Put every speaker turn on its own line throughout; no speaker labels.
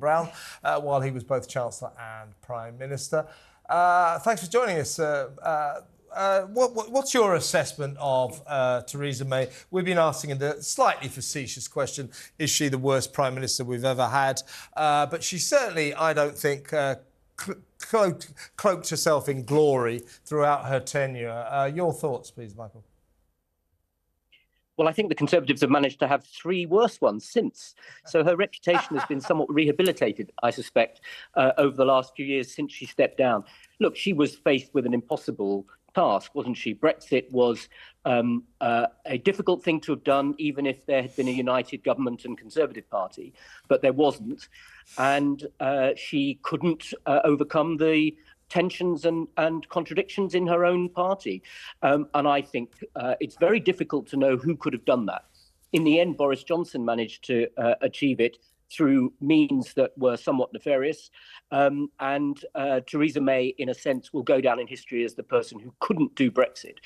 Brown while he was both Chancellor and Prime Minister. Thanks for joining us. What's your assessment of Theresa May? We've been asking the slightly facetious question, is she the worst Prime Minister we've ever had? But she certainly, I don't think, cloaked herself in glory throughout her tenure. Your thoughts, please, Michael?
Well, I think the Conservatives have managed to have 3 worse ones since. So her reputation has been somewhat rehabilitated, I suspect, over the last few years since she stepped down. Look, she was faced with an impossible task, wasn't she? Brexit was a difficult thing to have done, even if there had been a united government and Conservative Party, but there wasn't. And she couldn't overcome the tensions and contradictions in her own party. And I think it's very difficult to know who could have done that. In the end, Boris Johnson managed to achieve it through means that were somewhat nefarious. And Theresa May, in a sense, will go down in history as the person who couldn't do Brexit.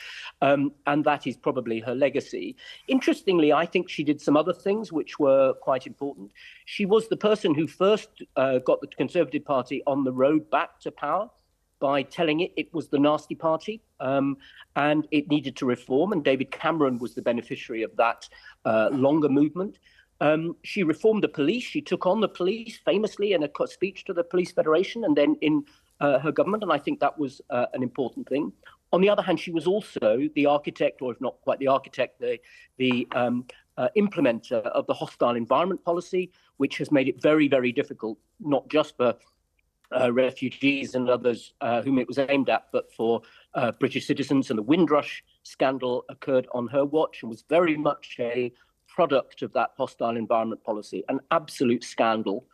And that is probably her legacy. Interestingly, I think she did some other things which were quite important. She was the person who first got the Conservative Party on the road back to power by telling it was the nasty party and it needed to reform. And David Cameron was the beneficiary of that longer movement. She reformed the police. She took on the police famously in a speech to the Police Federation and then in her government. And I think that was an important thing. On the other hand, she was also the architect, or if not quite the architect, the implementer of the hostile environment policy, which has made it very, very difficult, not just for refugees and others whom it was aimed at, but for British citizens. And the Windrush scandal occurred on her watch and was very much a product of that hostile environment policy, an absolute scandal.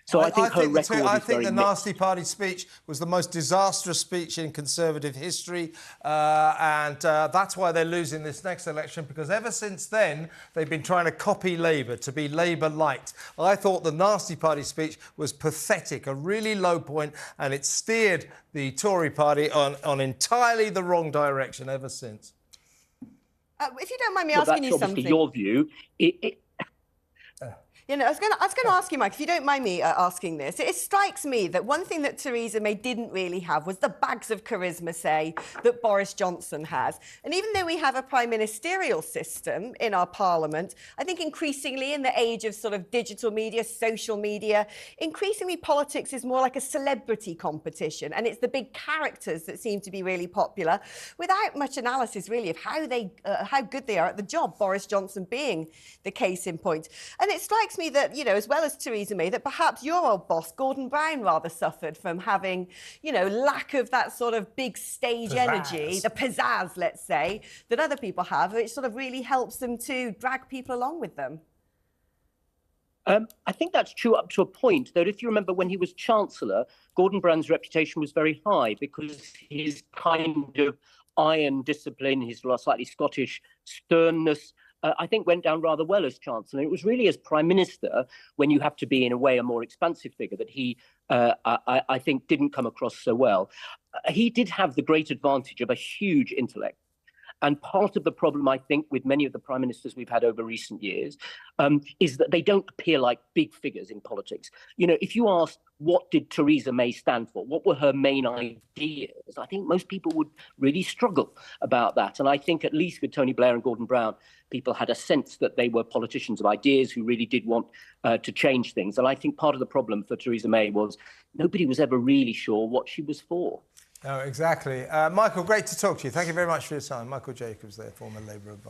So I think her record is very mixed.
I think the Nasty Party speech was the most disastrous speech in Conservative history, and that's why they're losing this next election, because ever since then they've been trying to copy Labour, to be Labour-light. I thought the Nasty Party speech was pathetic, a really low point, and it steered the Tory party on entirely the wrong direction ever since.
If you don't mind me asking you something.
That's obviously your view.
You know, I was going to ask you, Mike, if you don't mind me asking this. It strikes me that one thing that Theresa May didn't really have was the bags of charisma, say, that Boris Johnson has. And even though we have a prime ministerial system in our parliament, I think increasingly in the age of sort of digital media, social media, increasingly politics is more like a celebrity competition. And it's the big characters that seem to be really popular without much analysis, really, of how good they are at the job, Boris Johnson being the case in point. And it strikes me that, you know, as well as Theresa May, that perhaps your old boss, Gordon Brown, rather suffered from having, you know, lack of that sort of big stage energy, the pizzazz, let's say, that other people have, which sort of really helps them to drag people along with them.
I think that's true up to a point, though. If you remember, when he was Chancellor, Gordon Brown's reputation was very high because his kind of iron discipline, his slightly Scottish sternness, I think went down rather well as Chancellor. It was really as Prime Minister, when you have to be, in a way, a more expansive figure, that he, I think, didn't come across so well. He did have the great advantage of a huge intellect. And part of the problem, I think, with many of the prime ministers we've had over recent years is that they don't appear like big figures in politics. You know, if you ask, what did Theresa May stand for? What were her main ideas? I think most people would really struggle about that. And I think at least with Tony Blair and Gordon Brown, people had a sense that they were politicians of ideas who really did want to change things. And I think part of the problem for Theresa May was nobody was ever really sure what she was for.
Oh, exactly. Michael, great to talk to you. Thank you very much for your time. Michael Jacobs there, former Labour advisor.